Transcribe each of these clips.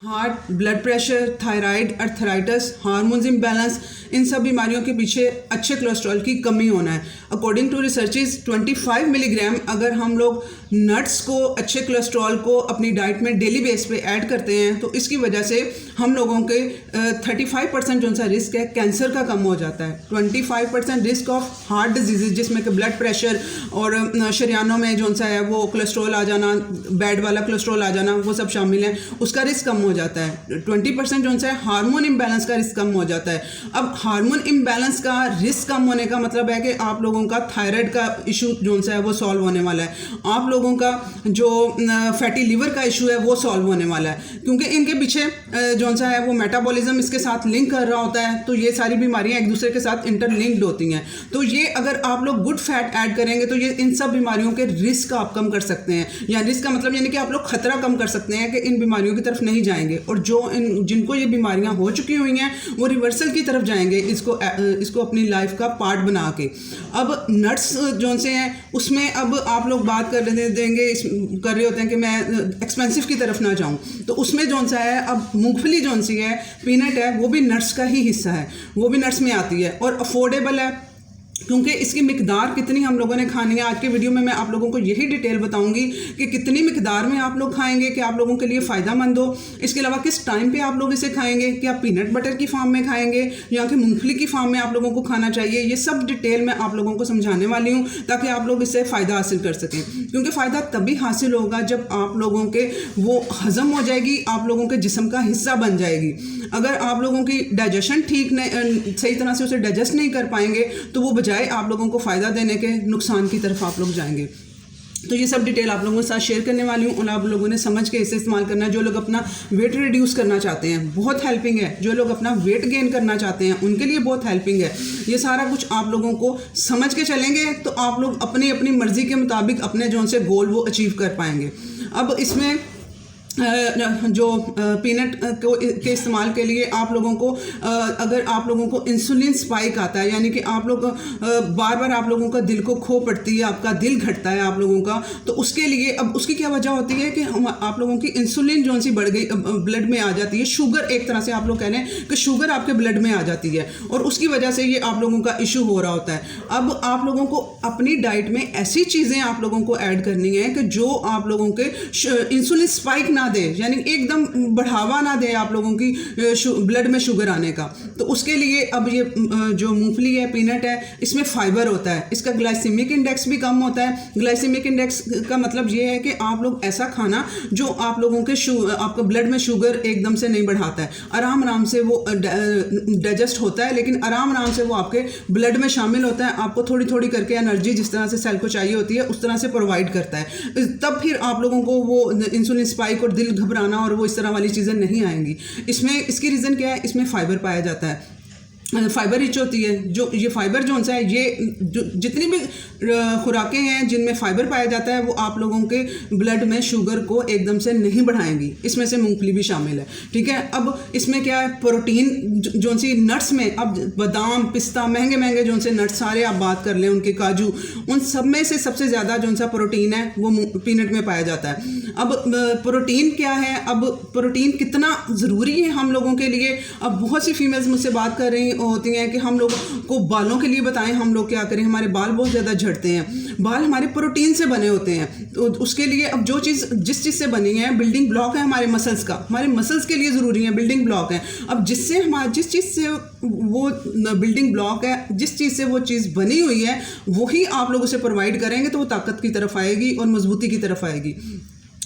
Heart, blood pressure, thyroid, arthritis, hormones imbalance, इन सब बीमारियों के पीछे अच्छे कोलेस्ट्रॉल की कमी होना है। अकॉर्डिंग टू रिसर्चेस 25 मिलीग्राम अगर हम लोग नट्स को, अच्छे कोलेस्ट्रॉल को अपनी डाइट में डेली बेस पे ऐड करते हैं तो इसकी वजह से हम लोगों के 35% जो सा रिस्क है कैंसर का कम हो जाता है। 25% रिस्क ऑफ हार्ट डिजीज़ जिसमें कि ब्लड प्रेशर और शरियानों में जो सा है वो कोलेस्ट्रॉल आ जाना, बैड वाला कोलेस्ट्रॉल आ जाना, वो सब शामिल है, उसका रिस्क कम हो जाता है। 20% जो सा है हार्मोन इम्बैलेंस का रिस्क कम हो जाता है। अब हार्मोन इम्बैलेंस का रिस्क कम होने का मतलब है कि आप लोगों का थायराइड का इशू जो सा है वो सॉल्व होने वाला है, आप लोगों का जो फैटी लिवर का इशू है वो सॉल्व होने वाला है, क्योंकि इनके पीछे जो सा है वो मेटाबॉलिज्म इसके साथ लिंक कर रहा होता है। तो ये सारी बीमारियां एक दूसरे के साथ इंटरलिंक्ड होती हैं। तो ये अगर आप लोग गुड फैट ऐड करेंगे तो ये इन सब बीमारियों के रिस्क आप कम कर सकते हैं, या रिस्क का मतलब यानी कि आप लोग खतरा कम कर सकते हैं कि इन बीमारियों की तरफ नहीं जाएंगे, और जो जिनको ये बीमारियां हो चुकी हुई हैं वो रिवर्सल की तरफ जाएंगे इसको अपनी लाइफ का पार्ट बना के। अब नट्स जो से हैं उसमें अब आप लोग बात कर रहे होते हैं कि मैं एक्सपेंसिव की तरफ ना जाऊं, तो उसमें जो सा है अब मूंगफली जो सी है, पीनट है, वो भी नट्स का ही हिस्सा है, वो भी नट्स में आती है और अफोर्डेबल है, क्योंकि इसकी मिकदार कितनी हम लोगों ने खानी है। आज के वीडियो में मैं आप लोगों को यही डिटेल बताऊंगी कि कितनी मिकदार में आप लोग खाएंगे कि आप लोगों के लिए फ़ायदेमंद हो। इसके अलावा किस टाइम पे आप लोग इसे खाएंगे, कि आप पीनट बटर की फॉर्म में खाएंगे या कि मूंगफली की फॉर्म में आप लोगों को खाना चाहिए, ये सब डिटेल मैं आप लोगों को समझाने वाली हूँ ताकि आप लोग इससे फ़ायदा हासिल कर सकें। क्योंकि फ़ायदा तभी हासिल होगा जब आप लोगों के वो हज़म हो जाएगी, आप लोगों के जिस्म का हिस्सा बन जाएगी। अगर आप लोगों की डाइजेशन ठीक नहीं, सही तरह से उसे डाइजेस्ट नहीं कर पाएंगे तो वो बजाय आप लोगों को फ़ायदा देने के नुकसान की तरफ आप लोग जाएंगे। तो ये सब डिटेल आप लोगों के साथ शेयर करने वाली हूँ और आप लोगों ने समझ के इसे इस्तेमाल करना है। जो लोग अपना वेट रिड्यूस करना चाहते हैं बहुत हेल्पिंग है, जो लोग अपना वेट गेन करना चाहते हैं उनके लिए बहुत हेल्पिंग है। ये सारा कुछ आप लोगों को समझ के चलेंगे तो आप लोग अपनी अपनी मर्जी के मुताबिक अपने जो से गोल वो अचीव कर पाएंगे। अब इसमें जो पीनट के इस्तेमाल के लिए आप लोगों को अगर आप लोगों को इंसुलिन स्पाइक आता है, यानी कि आप लोग बार बार आप लोगों का दिल को खो पड़ती है, आपका दिल घटता है आप लोगों का, तो उसके लिए अब उसकी क्या वजह होती है कि आप लोगों की इंसुलिन जो सी बढ़ गई, ब्लड में आ जाती है, शुगर, एक तरह से आप लोग कह रहे हैं कि शुगर आपके ब्लड में आ जाती है और उसकी वजह से ये आप लोगों का इशू हो रहा होता है। अब आप लोगों को अपनी डाइट में ऐसी चीज़ें आप लोगों को ऐड करनी है कि जो आप लोगों के इंसुलिन स्पाइक ना दे, यानी एकदम बढ़ावा ना दे आप लोगों की ब्लड में शुगर आने का। तो उसके लिए अब ये जो मूंगफली है, पीनट है, इसमें फाइबर होता है, इसका ग्लाइसेमिक इंडेक्स भी कम होता है। ग्लाइसेमिक इंडेक्स का मतलब ये है कि आप लोग ऐसा खाना जो आप लोगों के आपका ब्लड में शुगर एकदम से नहीं बढ़ाता है, आराम आराम से वो डाइजेस्ट होता है, लेकिन आराम आराम से वो आपके ब्लड में शामिल होता है, आपको थोड़ी थोड़ी करके एनर्जी जिस तरह से सेल को चाहिए होती है उस तरह से प्रोवाइड करता है। तब फिर आप लोगों को वो इंसुलिन स्पाइक और दिल घबराना और वो इस तरह वाली चीज़ें नहीं आएंगी। इसमें इसकी रीज़न क्या है, इसमें फाइबर पाया जाता है, फाइबर रिच होती है। जो ये फाइबर जो सा है, ये जो जितनी भी खुराकें हैं जिनमें फाइबर पाया जाता है वो आप लोगों के ब्लड में शुगर को एकदम से नहीं बढ़ाएंगी, इसमें से मूंगफली भी शामिल है, ठीक है। अब इसमें क्या है, प्रोटीन जो सी नट्स में, अब बादाम, पिस्ता, महंगे महंगे जो से नट्स सारे आप बात कर लें, उनके काजू, उन सब में से सबसे ज़्यादा जो सा प्रोटीन है वो पीनट में पाया जाता है। अब प्रोटीन क्या है, अब प्रोटीन कितना ज़रूरी है हम लोगों के लिए। अब बहुत सी फीमेल्स मुझसे बात कर रही होती हैं कि हम लोग को बालों के लिए बताएं, हम लोग क्या करें, हमारे बाल बहुत ज़्यादा झड़ते हैं। बाल हमारे प्रोटीन से बने होते हैं, तो उसके लिए अब जो चीज़ जिस चीज़ से बनी है, बिल्डिंग ब्लॉक है हमारे मसल्स का, हमारे मसल्स के लिए ज़रूरी है, बिल्डिंग ब्लॉक है। अब जिससे हमारे जिस चीज़ से वो बिल्डिंग ब्लॉक है, जिस चीज़ से वो चीज़ बनी हुई है, वही आप लोग उसे प्रोवाइड करेंगे तो वो ताकत की तरफ आएगी और मजबूती की तरफ आएगी।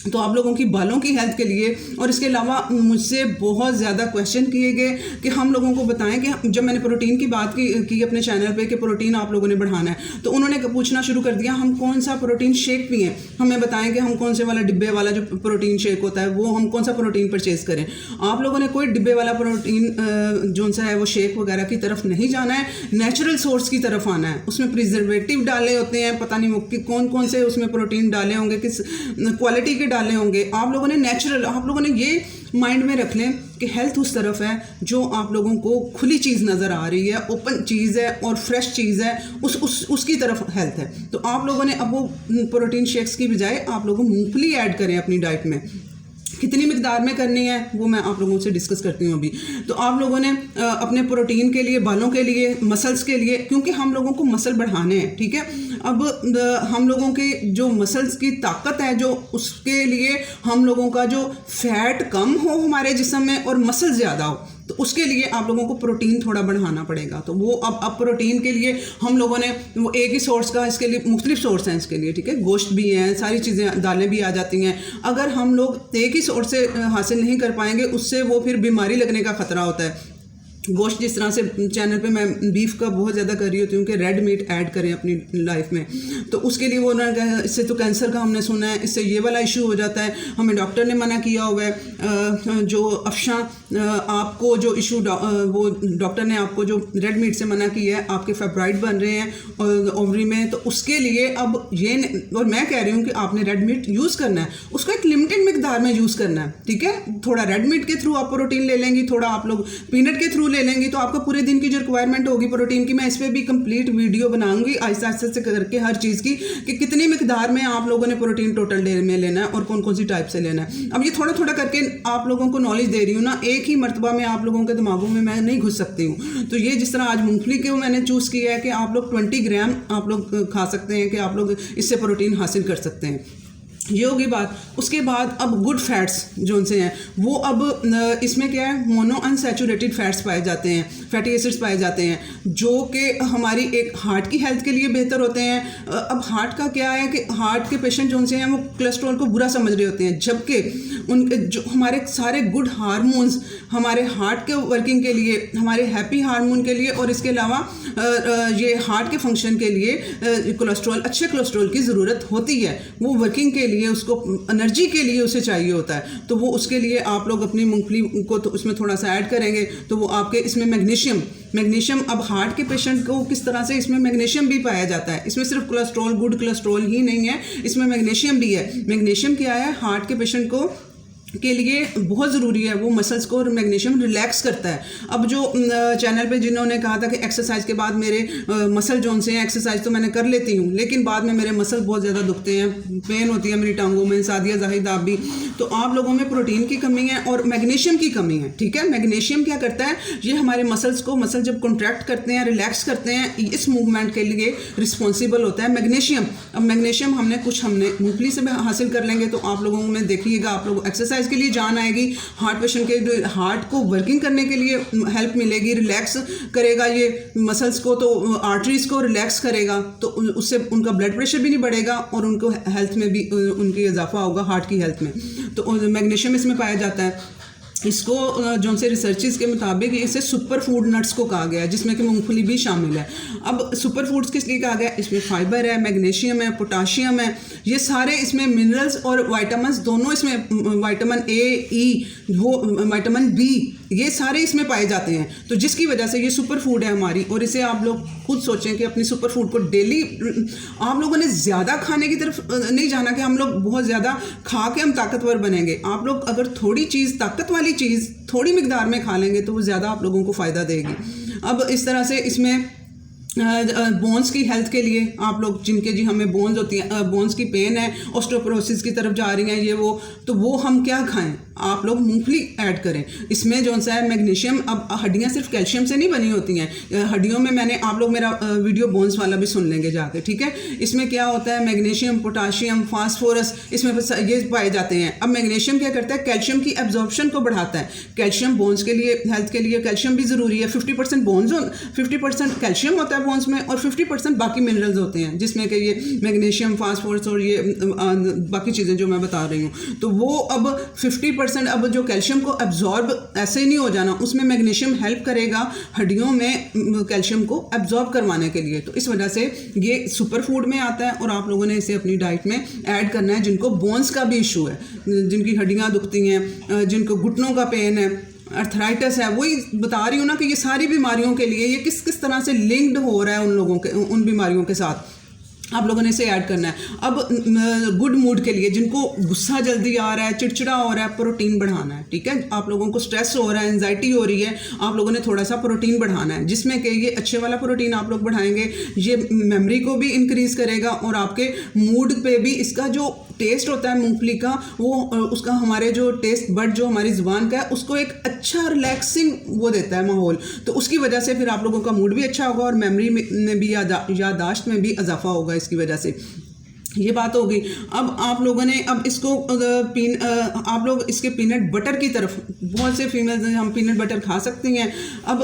तो आप लोगों की बालों की हेल्थ के लिए, और इसके अलावा मुझसे बहुत ज़्यादा क्वेश्चन किए गए कि हम लोगों को बताएं कि जब मैंने प्रोटीन की बात की अपने चैनल पे कि प्रोटीन आप लोगों ने बढ़ाना है, तो उन्होंने पूछना शुरू कर दिया हम कौन सा प्रोटीन शेक पिएं, हमें बताएं कि हम कौन से वाला डिब्बे वाला जो प्रोटीन शेक होता है वो हम कौन सा प्रोटीन परचेज़ करें। आप लोगों ने कोई डिब्बे वाला प्रोटीन जो सा है वो शेक वगैरह की तरफ नहीं जाना है, नेचुरल सोर्स की तरफ आना है। उसमें प्रिजर्वेटिव डाले होते हैं, पता नहीं कि कौन कौन से उसमें प्रोटीन डाले होंगे, किस क्वालिटी के डाले होंगे। आप लोगों ने नेचुरल, आप लोगों ने ये माइंड में रख लें कि हेल्थ उस तरफ है जो आप लोगों को खुली चीज़ नज़र आ रही है, ओपन चीज़ है और फ्रेश चीज़ है, उसकी तरफ हेल्थ है। तो आप लोगों ने अब वो प्रोटीन शेक्स की बजाय आप लोगों मूंगफली ऐड करें अपनी डाइट में। कितनी मिकदार में करनी है वो मैं आप लोगों से डिस्कस करती हूँ अभी। तो आप लोगों ने अपने प्रोटीन के लिए, बालों के लिए, मसल्स के लिए, क्योंकि हम लोगों को मसल बढ़ाने हैं, ठीक है। अब हम लोगों के जो मसल्स की ताकत है, जो उसके लिए हम लोगों का जो फैट कम हो हमारे जिस्म में और मसल ज़्यादा हो, तो उसके लिए आप लोगों को प्रोटीन थोड़ा बढ़ाना पड़ेगा। तो वो अब प्रोटीन के लिए हम लोगों ने वो एक ही सोर्स का, इसके लिए मुख्तलिफ सोर्स हैं इसके लिए, ठीक है। गोश्त भी हैं, सारी चीज़ें, दालें भी आ जाती हैं। अगर हम लोग एक ही सोर्स से हासिल नहीं कर पाएंगे, उससे वो फिर बीमारी लगने का ख़तरा होता है। गोश्त, जिस तरह से चैनल पे मैं बीफ का बहुत ज़्यादा कर रही होती हूँ कि रेड मीट ऐड करें अपनी लाइफ में, तो उसके लिए वो उन्होंने कहा इससे तो कैंसर का हमने सुना है, इससे ये वाला इशू हो जाता है, हमें डॉक्टर ने मना किया हुआ है। जो अफशा आपको जो इशू वो डॉक्टर ने आपको जो रेड मीट से मना किया है, आपके फेब्राइड बन रहे हैं ओवरी में, तो उसके लिए अब ये, और मैं कह रही हूँ कि आपने रेड मीट यूज़ करना है, उसको एक लिमिटेड मिकदार में यूज़ करना है, ठीक है। थोड़ा रेड मीट के थ्रू आप प्रोटीन ले लेंगी, थोड़ा आप लोग पीनट के थ्रू ले लेंगी, तो आपको पूरे दिन की जो रिक्वायरमेंट होगी प्रोटीन की, मैं इस पर भी कंप्लीट वीडियो बनाऊंगी आहिस्ता आहिस्ता से करके हर चीज़ की, कि कितनी मिकदार में आप लोगों ने प्रोटीन टोटल डे में लेना है और कौन कौन सी टाइप से लेना है। अब ये थोड़ा थोड़ा करके आप लोगों को नॉलेज दे रही हूँ ना, एक ही मरतबा में आप लोगों के दिमागों में मैं नहीं घुस सकती हूँ। तो ये जिस तरह आज मूंगफली के मैंने चूज़ किया है कि आप लोग 20 ग्राम आप लोग खा सकते हैं, कि आप लोग इससे प्रोटीन हासिल कर सकते हैं। ये होगी बात। उसके बाद अब गुड फैट्स जो से हैं वो अब इसमें क्या है, मोनो अनसैचुरेटेड फैट्स पाए जाते हैं, फैटी एसिड्स पाए जाते हैं, जो कि हमारी एक हार्ट की हेल्थ के लिए बेहतर होते हैं। अब हार्ट का क्या है कि हार्ट के पेशेंट जो से हैं वो कोलेस्ट्रॉल को बुरा समझ रहे होते हैं, जबकि उनके जो हमारे सारे गुड हार्मोन्स हमारे हार्ट के वर्किंग के लिए, हमारे हैप्पी हार्मोन के लिए, और इसके अलावा ये हार्ट के फंक्शन के लिए कोलेस्ट्रॉल, अच्छे कोलेस्ट्रॉल की ज़रूरत होती है। वो वर्किंग के लिए, उसको एनर्जी के लिए उसे चाहिए होता है। तो वो उसके लिए आप लोग अपनी मूंगफली को तो उसमें थोड़ा सा ऐड करेंगे, तो वो आपके इसमें मैग्नीशियम अब हार्ट के पेशेंट को किस तरह से इसमें मैग्नीशियम भी पाया जाता है। इसमें सिर्फ कोलेस्ट्रॉल, गुड कोलेस्ट्रॉल ही नहीं है, इसमें मैग्नीशियम भी है। मैग्नीशियम क्या है, हार्ट के पेशेंट को के लिए बहुत ज़रूरी है, वो मसल्स को मैग्नीशियम रिलैक्स करता है। अब जो चैनल पे जिन्होंने कहा था कि एक्सरसाइज के बाद मेरे मसल जोन से हैं, एक्सरसाइज तो मैंने कर लेती हूँ लेकिन बाद में मेरे मसल बहुत ज़्यादा दुखते हैं, पेन होती है मेरी टांगों में, सादिया जाहिद आप भी, तो आप लोगों में प्रोटीन की कमी है और मैग्नीशियम की कमी है, ठीक है। मैग्नीशियम क्या करता है, ये हमारे मसल्स को, मसल जब कॉन्ट्रैक्ट करते हैं, रिलैक्स करते हैं, इस मूवमेंट के लिए रिस्पॉन्सिबल होता है मैग्नीशियम। अब मैग्नीशियम हमने मूंगफली से हासिल कर लेंगे, तो आप लोगों में देखिएगा, आप लोग एक्सरसाइज के लिए जान आएगी, हार्ट पेशेंट के हार्ट को वर्किंग करने के लिए हेल्प मिलेगी, रिलैक्स करेगा ये मसल्स को, तो आर्टरीज को रिलैक्स करेगा, तो उससे उनका ब्लड प्रेशर भी नहीं बढ़ेगा और उनको हेल्थ में भी उनकी इजाफा होगा, हार्ट की हेल्थ में। तो मैग्नीशियम इसमें पाया जाता है। इसको जो से रिसर्चेस के मुताबिक इसे सुपर फूड नट्स को कहा गया है, जिसमें कि मूंगफली भी शामिल है। अब सुपर फूड्स किस लिए कहा गया, इसमें फाइबर है, मैग्नीशियम है, पोटाशियम है, ये सारे इसमें मिनरल्स और विटामिन्स दोनों, इसमें विटामिन ए, ई, वो विटामिन बी, ये सारे इसमें पाए जाते हैं। तो जिसकी वजह से ये सुपर फूड है हमारी, और इसे आप लोग खुद सोचें कि अपनी सुपर फूड को डेली, आप लोगों ने ज़्यादा खाने की तरफ नहीं जाना कि हम लोग बहुत ज़्यादा खा के हम ताकतवर बनेंगे। आप लोग अगर थोड़ी चीज़, ताकत वाली चीज़ थोड़ी मिकदार में खा लेंगे तो वो ज़्यादा आप लोगों को फ़ायदा देगी। अब इस तरह से इसमें बोन्स की हेल्थ के लिए आप लोग, जिनके जी हमें बोन्स होती हैं, बोन्स की पेन है, ऑस्टियोपोरोसिस की तरफ जा रही हैं ये वो, तो वो हम क्या खाएं, आप लोग मूंगफली ऐड करें। इसमें जो सा है मैग्नीशियम, अब हड्डियां सिर्फ कैल्शियम से नहीं बनी होती हैं, हड्डियों में मैंने, आप लोग मेरा वीडियो बोन्स वाला भी सुन लेंगे जाके, ठीक है। इसमें क्या होता है, मैग्नीशियम, पोटाशियम, फास्फोरस, इसमें ये पाए जाते हैं। अब मैग्नीशियम क्या करता है, कैल्शियम की एब्जॉर्प्शन को बढ़ाता है। कैल्शियम बोन्स के लिए, हेल्थ के लिए कैल्शियम भी ज़रूरी है। 50% बोन्स, 50% कैल्शियम होता है बोन्स में और 50% बाकी मिनरल्स होते हैं, जिसमें कि ये मैग्नीशियम, फास्फोरस और ये बाकी चीज़ें जो मैं बता रही हूँ। तो वो अब 50% अब जो कैल्शियम को एब्जॉर्ब ऐसे ही नहीं हो जाना, उसमें मैग्नीशियम हेल्प करेगा हड्डियों में कैल्शियम को एब्जॉर्ब करवाने के लिए। तो इस वजह से ये सुपर फूड में आता है और आप लोगों ने इसे अपनी डाइट में ऐड करना है। जिनको बोन्स का भी इशू है, जिनकी हड्डियाँ दुखती हैं, जिनको घुटनों का पेन है, अर्थराइटिस है, वही बता रही हूँ ना कि ये सारी बीमारियों के लिए ये किस किस तरह से लिंक्ड हो रहा है उन लोगों के, उन बीमारियों के साथ आप लोगों ने इसे ऐड करना है। अब गुड मूड के लिए, जिनको गुस्सा जल्दी आ रहा है, चिड़चिड़ा हो रहा है, प्रोटीन बढ़ाना है, ठीक है। आप लोगों को स्ट्रेस हो रहा है, एंजाइटी हो रही है, आप लोगों ने थोड़ा सा प्रोटीन बढ़ाना है, जिसमें कि ये अच्छे वाला प्रोटीन आप लोग बढ़ाएंगे, ये मेमोरी को भी इंक्रीज़ करेगा और आपके मूड पे भी इसका जो टेस्ट होता है मूंगफली का, वो उसका हमारे जो टेस्ट बड जो हमारी ज़ुबान का है उसको एक अच्छा रिलैक्सिंग वो देता है माहौल। तो उसकी वजह से फिर आप लोगों का मूड भी अच्छा होगा और मेमोरी में भी याददाश्त में भी इजाफा होगा इसकी वजह से। ये बात होगी। अब आप लोगों ने अब इसको आप लोग इसके पीनट बटर की तरफ, बहुत से फीमेल्स हम पीनट बटर खा सकती हैं, अब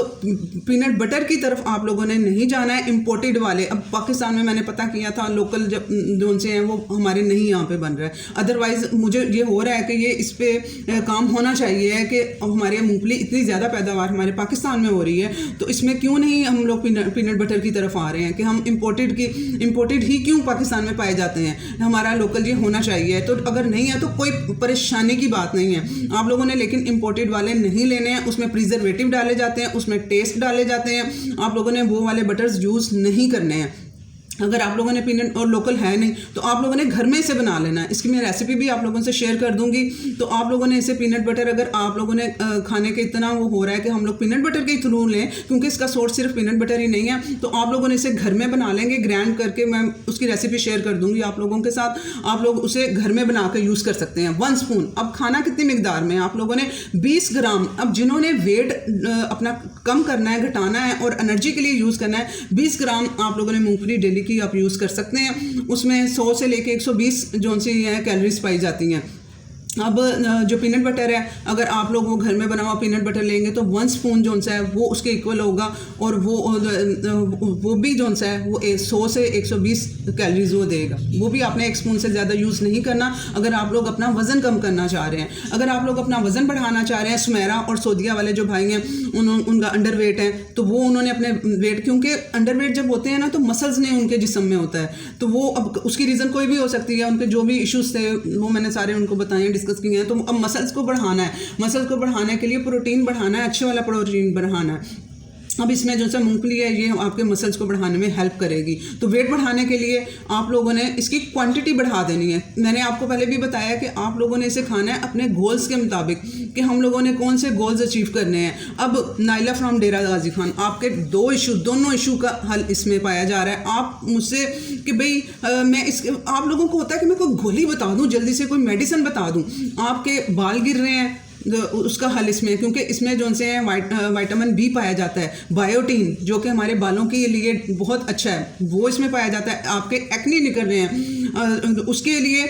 पीनट बटर की तरफ आप लोगों ने नहीं जाना है इंपोर्टेड वाले। अब पाकिस्तान में मैंने पता किया था लोकल जब जो से हैं वो हमारे नहीं यहाँ पे बन रहा है। अदरवाइज़ मुझे ये हो रहा है कि ये इस पर काम होना चाहिए है कि हमारे मूंगफली इतनी ज़्यादा पैदावार हमारे पाकिस्तान में हो रही है, तो इसमें क्यों नहीं हम लोग पीनट बटर की तरफ आ रहे हैं कि हम इम्पोर्टेड ही क्यों पाकिस्तान में पाए जाते हैं। हमारा लोकल ये होना चाहिए। तो अगर नहीं है तो कोई परेशानी की बात नहीं है आप लोगों ने, लेकिन इंपोर्टेड वाले नहीं लेने हैं। उसमें प्रिजर्वेटिव डाले जाते हैं, उसमें टेस्ट डाले जाते हैं। आप लोगों ने वो वाले बटर्स यूज़ नहीं करने हैं। अगर आप लोगों ने पीनट और लोकल है नहीं तो आप लोगों ने घर में इसे बना लेना है। इसकी मैं रेसिपी भी आप लोगों से शेयर कर दूंगी। तो आप लोगों ने इसे पीनट बटर, अगर आप लोगों ने खाने के इतना वो हो रहा है कि हम लोग पीनट बटर के थ्रू लें, क्योंकि इसका सोर्स सिर्फ पीनट बटर ही नहीं है, तो आप लोगों ने इसे घर में बना लेंगे ग्राइंड करके। मैं उसकी रेसिपी शेयर कर दूंगी आप लोगों के साथ। आप लोग उसे घर में बना कर यूज़ कर सकते हैं। 1 स्पून। अब खाना कितनी मिकदार में, आप लोगों ने 20 ग्राम। अब जिन्होंने वेट अपना कम करना है, घटाना है और एनर्जी के लिए यूज़ करना है, 20 ग्राम आप लोगों ने मूंगफली डेली की आप यूज़ कर सकते हैं। उसमें 100 से लेके 120 जो सी कैलोरीज पाई जाती हैं। अब जो पीनट बटर है, अगर आप लोग वो घर में बना हुआ पीनट बटर लेंगे तो 1 स्पून जो सा है वो उसके इक्वल होगा, और वो भी जो सा है वो 100 से 120 कैलोरीज वो देगा। वो भी आपने 1 स्पून से ज़्यादा यूज़ नहीं करना अगर आप लोग अपना वज़न कम करना चाह रहे हैं। अगर आप लोग अपना वज़न बढ़ाना चाह रहे हैं, सुमेरा और सोदिया वाले जो भाई हैं उनका अंडर वेट है, तो वो उन्होंने अपने वेट, क्योंकि अंडर वेट जब होते हैं ना तो मसल्स नहीं उनके जिस्म में होता है, तो वो अब उसकी रीज़न कोई भी हो सकती है। उनके जो भी इश्यूज़ थे वो मैंने सारे उनको बताए, डिस्कस किए हैं। तो अब मसल्स को बढ़ाना है, मसल्स को बढ़ाने के लिए प्रोटीन बढ़ाना है, अच्छे वाला प्रोटीन बढ़ाना है। अब इसमें जो सा मूंगफली है ये आपके मसल्स को बढ़ाने में हेल्प करेगी। तो वेट बढ़ाने के लिए आप लोगों ने इसकी क्वांटिटी बढ़ा देनी है। मैंने आपको पहले भी बताया कि आप लोगों ने इसे खाना है अपने गोल्स के मुताबिक, कि हम लोगों ने कौन से गोल्स अचीव करने हैं। अब नाइला फ्रॉम डेरा गाजी खान, आपके दोनों इशू का हल इसमें पाया जा रहा है। आप मुझसे कि भाई आप लोगों को होता है कि मैं कोई गोली बता दूँ, जल्दी से कोई मेडिसिन बता दूँ, आपके बाल गिर रहे हैं, उसका हल इसमें, क्योंकि इसमें जो से विटामिन बी पाया जाता है, बायोटीन जो कि हमारे बालों के लिए बहुत अच्छा है, वो इसमें पाया जाता है। आपके एक्ने निकल रहे हैं उसके लिए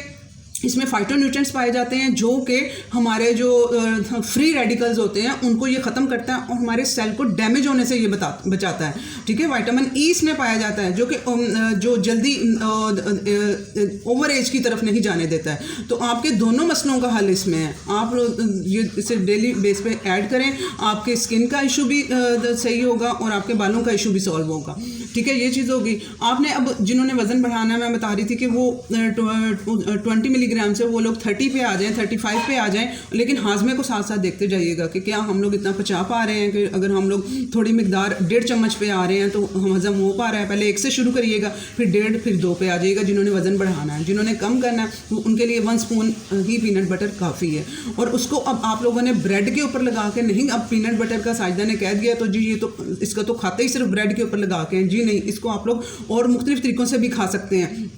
इसमें फाइटोन्यूट्रिएंट्स पाए जाते हैं, जो कि हमारे जो फ्री रेडिकल्स होते हैं उनको ये ख़त्म करता है और हमारे सेल को डैमेज होने से ये बचाता है। ठीक है, विटामिन ई इसमें पाया जाता है, जो कि जो जल्दी ओवर एज की तरफ नहीं जाने देता है। तो आपके दोनों मसलों का हल इसमें है। आप ये इसे डेली बेस पे ऐड करें, आपके स्किन का इशू भी सही होगा और आपके बालों का इशू भी सॉल्व होगा। ठीक है, ये चीज़ होगी। आपने अब जिन्होंने वज़न बढ़ाना है, मैं बता रही थी कि वो 20 मिलीग्राम से वो लोग 30 पे आ जाएं, 35 पे आ जाएं, लेकिन हाजमे को साथ साथ देखते जाइएगा कि क्या हम लोग इतना पचा पा रहे हैं। कि अगर हम लोग थोड़ी मिकदार 1.5 चम्मच पे आ रहे हैं तो हजम हो पा रहा है। पहले 1 से शुरू करिएगा, फिर 1.5, फिर 2 पे आ जाइएगा जिन्होंने वज़न बढ़ाना है। जिन्होंने कम करना है उनके लिए 1 स्पून ही पीनट बटर काफ़ी है। और उसको अब आप लोगों ने ब्रेड के ऊपर लगा के नहीं, अब पीनट बटर का साजिदा ने कह दिया तो जी ये तो इसका तो खाते ही सिर्फ ब्रेड के ऊपर लगा के हैं, जी नहीं, इसको आप लोग और मुख्तलिफ तरीक़ों से भी खा सकते हैं।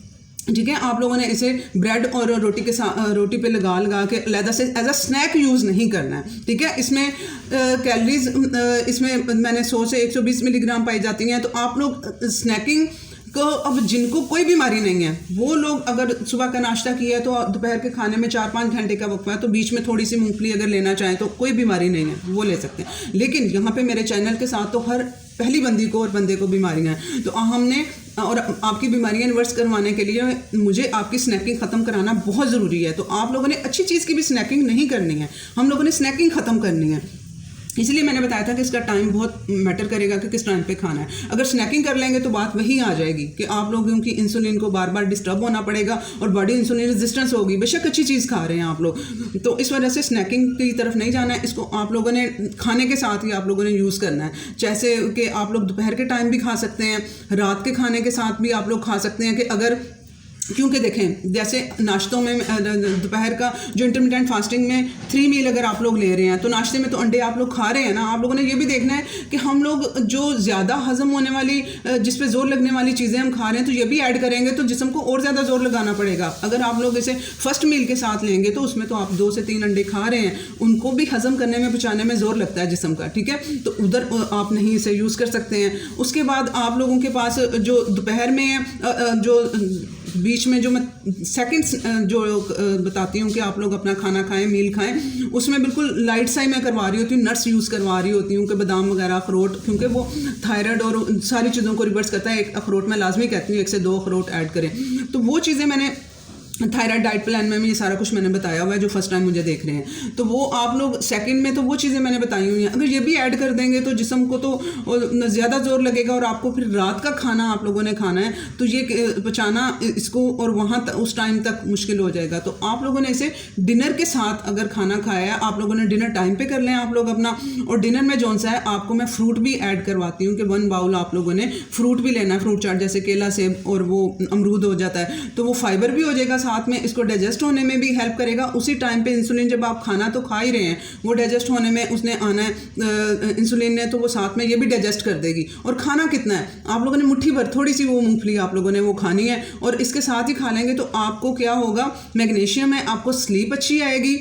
ठीक है, आप लोगों ने इसे ब्रेड और रोटी के साथ रोटी पे लगा के अलहदा से एज अ स्नैक यूज़ नहीं करना है। ठीक है, इसमें कैलोरीज इसमें मैंने 100 से 120 मिलीग्राम पाई जाती हैं। तो आप लोग स्नैकिंग को, अब जिनको कोई बीमारी नहीं है वो लोग अगर सुबह का नाश्ता किया है तो दोपहर के खाने में 4-5 घंटे का वक्फा है, तो बीच में थोड़ी सी मूंगफली अगर लेना चाहें तो कोई बीमारी नहीं है, वो ले सकते हैं। लेकिन यहाँ पे मेरे चैनल के साथ तो हर पहली बंदी को और बंदे को बीमारियाँ हैं, तो हमने और आपकी बीमारियाँ रिवर्स करवाने के लिए मुझे आपकी स्नैकिंग ख़त्म कराना बहुत ज़रूरी है। तो आप लोगों ने अच्छी चीज़ की भी स्नैकिंग नहीं करनी है, हम लोगों ने स्नैकिंग ख़त्म करनी है। इसलिए मैंने बताया था कि इसका टाइम बहुत मैटर करेगा कि किस टाइम पे खाना है। अगर स्नैकिंग कर लेंगे तो बात वही आ जाएगी कि आप लोगों की इंसुलिन को बार बार डिस्टर्ब होना पड़ेगा और बॉडी इंसुलिन रेजिस्टेंस होगी। बेशक अच्छी चीज़ खा रहे हैं आप लोग, तो इस वजह से स्नैकिंग की तरफ नहीं जाना है। इसको आप लोगों ने खाने के साथ ही आप लोगों ने यूज़ करना है। जैसे कि आप लोग दोपहर के टाइम भी खा सकते हैं, रात के खाने के साथ भी आप लोग खा सकते हैं। कि अगर क्योंकि देखें जैसे नाश्तों में दोपहर का जो इंटरमिटेंट फास्टिंग में 3 मील अगर आप लोग ले रहे हैं तो नाश्ते में तो अंडे आप लोग खा रहे हैं ना। आप लोगों ने ये भी देखना है कि हम लोग जो ज़्यादा हजम होने वाली जिस पे जोर लगने वाली चीज़ें हम खा रहे हैं तो ये भी ऐड करेंगे तो जिस्म को और ज़्यादा जोर लगाना पड़ेगा। अगर आप लोग इसे फर्स्ट मील के साथ लेंगे तो उसमें तो आप 2 से 3 अंडे खा रहे हैं, उनको भी हजम करने में पचाने में जोर लगता है जिस्म का, ठीक है, तो उधर आप नहीं इसे यूज़ कर सकते हैं। उसके बाद आप लोगों के पास जो दोपहर में जो बीच में जो मैं सेकंड्स जो बताती हूँ कि आप लोग अपना खाना खाएं, मील खाएं, उसमें बिल्कुल लाइट सा ही मैं करवा रही होती हूँ, नट्स यूज़ करवा रही होती हूँ कि बादाम वगैरह, अखरोट, क्योंकि वो थायराइड और सारी चीज़ों को रिवर्स करता है। एक अखरोट मैं लाजमी कहती हूँ 1 से 2 अखरोट ऐड करें। तो वो चीज़ें मैंने थायराइड डाइट प्लान में ये सारा कुछ मैंने बताया हुआ है जो फर्स्ट टाइम मुझे देख रहे हैं, तो वो आप लोग सेकंड में तो वो चीज़ें मैंने बताई हुई हैं। अगर ये भी ऐड कर देंगे तो जिस्म को तो ज़्यादा जोर लगेगा और आपको फिर रात का खाना आप लोगों ने खाना है तो ये पचाना इसको और वहाँ उस टाइम तक मुश्किल हो जाएगा। तो आप लोगों ने इसे डिनर के साथ अगर खाना खाया है, आप लोगों ने डिनर टाइम पे कर लें आप लोग अपना, और डिनर में जौन सा है आपको मैं फ्रूट भी ऐड करवाती हूँ कि 1 बाउल आप लोगों ने फ्रूट भी लेना है, फ्रूट चाट जैसे केला, सेब और वो अमरूद हो जाता है, तो वो फाइबर भी हो जाएगा, साथ में इसको डाइजेस्ट होने में भी हेल्प करेगा। उसी टाइम पे इंसुलिन जब आप खाना तो खा ही रहे हैं, वो डाइजेस्ट होने में उसने आना है इंसुलिन ने, तो वो साथ में ये भी डाइजेस्ट कर देगी। और खाना कितना है, आप लोगों ने मुट्ठी भर थोड़ी सी वो मूंगफली आप लोगों ने वो खानी है और इसके साथ ही खा लेंगे तो आपको क्या होगा, मैग्नीशियम है, आपको स्लीप अच्छी आएगी।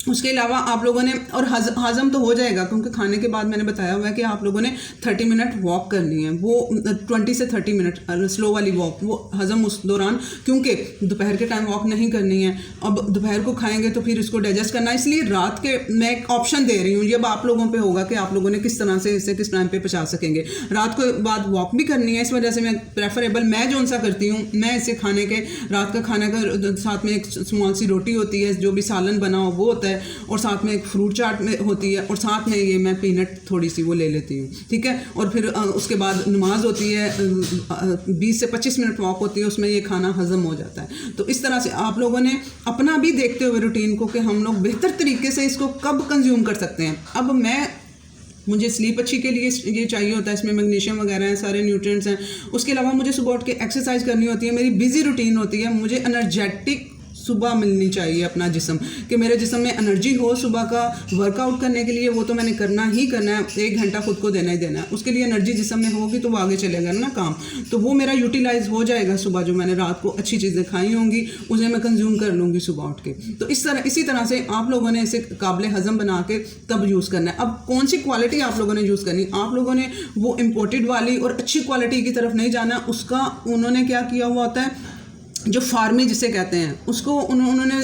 उसके अलावा आप लोगों ने और हजम तो हो जाएगा क्योंकि खाने के बाद मैंने बताया हुआ है कि आप लोगों ने 30 मिनट वॉक करनी है, वो 20 से 30 मिनट स्लो वाली वॉक, वो हजम उस दौरान, क्योंकि दोपहर के टाइम वॉक नहीं करनी है। अब दोपहर को खाएंगे तो फिर इसको डाइजेस्ट करना, इसलिए रात के मैं एक ऑप्शन दे रही हूँ, ये अब आप लोगों पे होगा कि आप लोगों ने किस तरह से इसे किस टाइम पे पचा सकेंगे। रात को बाद वॉक भी करनी है, इस वजह से मैं प्रेफरेबल मैं जो सा करती हूँ, मैं इसे खाने के रात का खाने का साथ में एक स्मॉल सी रोटी होती है, जो भी सालन बना हो वो होता है, और साथ में एक फ्रूट चाट में होती है, और साथ में ये मैं पीनट थोड़ी सी वो ले लेती हूँ, ठीक है। और फिर उसके बाद नमाज होती है, 20 से 25 मिनट वॉक होती है, उसमें ये खाना हजम हो जाता है। तो इस तरह से आप लोगों ने अपना भी देखते हुए रूटीन को कि हम लोग बेहतर तरीके से इसको कब कंज्यूम कर सकते हैं। अब मुझे स्लीप अच्छी के लिए ये चाहिए होता है, इसमें मैग्नीशियम वगैरह हैं, सारे न्यूट्रिएंट्स हैं। उसके अलावा मुझे सुबह उठ के एक्सरसाइज करनी होती है, मेरी बिजी रूटीन होती है, मुझे एनर्जेटिक सुबह मिलनी चाहिए अपना जिस्म, कि मेरे जिस्म में एनर्जी हो सुबह का वर्कआउट करने के लिए। वो तो मैंने करना ही करना है, 1 घंटा खुद को देना ही देना है। उसके लिए एनर्जी जिस्म में होगी तो वो आगे चलेगा ना काम, तो वो मेरा यूटिलाइज हो जाएगा। सुबह जो मैंने रात को अच्छी चीज़ें खाई होंगी उसे मैं कंज्यूम कर लूँगी सुबह उठ के। तो इसी तरह से आप लोगों ने इसे काबिल हज़म बना के तब यूज़ करना है। अब कौन सी क्वालिटी आप लोगों ने यूज़ करनी, आप लोगों ने वो इम्पोर्टेड वाली और अच्छी क्वालिटी की तरफ नहीं जाना। उसका उन्होंने क्या किया हुआ होता है, जो फार्मी जिसे कहते हैं, उसको उन्होंने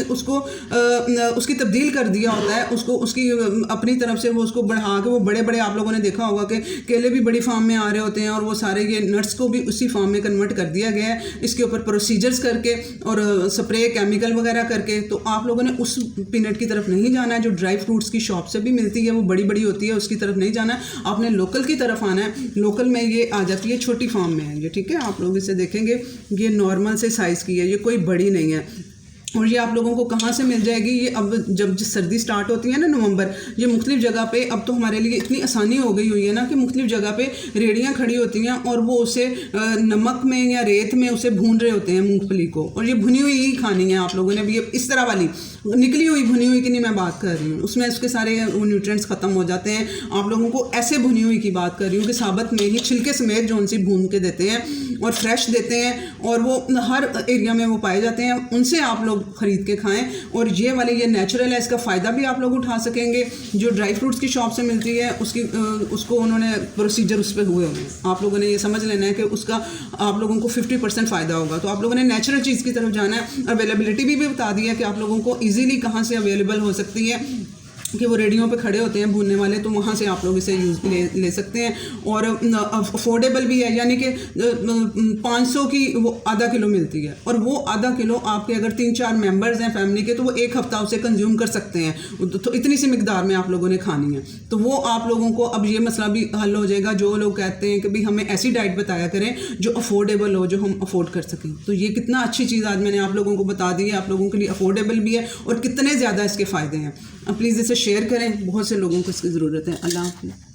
उसकी तब्दील कर दिया होता है, उसकी अपनी तरफ से वो उसको बढ़ा के, वो बड़े बड़े आप लोगों ने देखा होगा कि केले भी बड़ी फार्म में आ रहे होते हैं और वो सारे ये नट्स को भी उसी फार्म में कन्वर्ट कर दिया गया है, इसके ऊपर प्रोसीजर्स करके और स्प्रे केमिकल वगैरह करके। तो आप लोगों ने उस पीनट की तरफ नहीं जाना है जो ड्राई फ्रूट्स की शॉप से भी मिलती है, वो बड़ी बड़ी होती है, उसकी तरफ नहीं जाना है। आपने लोकल की तरफ आना है। लोकल में ये आ जाती है, छोटी फार्म में है ये, ठीक है। आप लोग इसे देखेंगे, ये नॉर्मल से साइज़ की है, ये कोई बड़ी नहीं है। और ये आप लोगों को कहाँ से मिल जाएगी, ये अब जब सर्दी स्टार्ट होती है ना नवंबर, ये मुख्तलिफ जगह पे अब तो हमारे लिए इतनी आसानी हो गई हुई है ना कि मुख्तलिफ जगह पे रेड़ियाँ खड़ी होती हैं और वो उसे नमक में या रेत में उसे भून रहे होते हैं मूंगफली को, और ये भुनी हुई ही खानी है आप लोगों ने भी। इस तरह वाली निकली हुई भुनी हुई की नहीं मैं बात कर रही हूँ, उसमें उसके सारे न्यूट्रिएंट्स ख़त्म हो जाते हैं। आप लोगों को ऐसे भुनी हुई की बात कर रही हूँ कि साबत में ही छिलके समेत जो उनसे भून के देते हैं और फ्रेश देते हैं, और वो हर एरिया में वो पाए जाते हैं, उनसे आप लोग ख़रीद के खाएं। और ये वाले ये नेचुरल है, इसका फ़ायदा भी आप लोग उठा सकेंगे। जो ड्राई फ्रूट्स की शॉप से मिलती है उसको उन्होंने प्रोसीजर उस पर हुए हैं, आप लोगों ने ये समझ लेना है कि उसका आप लोगों को 50% फ़ायदा होगा। तो आप लोगों ने नेचुरल चीज़ की तरफ जाना है। अवेलेबिलिटी भी बता दी है कि आप लोगों को ईजीली कहाँ से अवेलेबल हो सकती है, कि वो रेडियो पे खड़े होते हैं भूनने वाले, तो वहाँ से आप लोग इसे ले सकते हैं। और अफोर्डेबल भी है, यानी कि 500 की वो आधा किलो मिलती है, और वो आधा किलो आपके अगर 3-4 मेंबर्स हैं फैमिली के तो वो 1 हफ्ता उसे कंज्यूम कर सकते हैं। तो इतनी सी मिकदार में आप लोगों ने खानी है, तो वो आप लोगों को अब ये मसला भी हल हो जाएगा। जो लोग कहते हैं कि भाई हमें ऐसी डाइट बताया करें जो अफोर्डेबल हो, जो हम अफोर्ड कर सकें, तो ये कितना अच्छी चीज़ आज मैंने आप लोगों को बता दी है। आप लोगों के लिए अफोर्डेबल भी है और कितने ज़्यादा इसके फ़ायदे हैं। प्लीज़ इसे शेयर करें, बहुत से लोगों को इसकी ज़रूरत है। अल्लाह हाफ़िज़।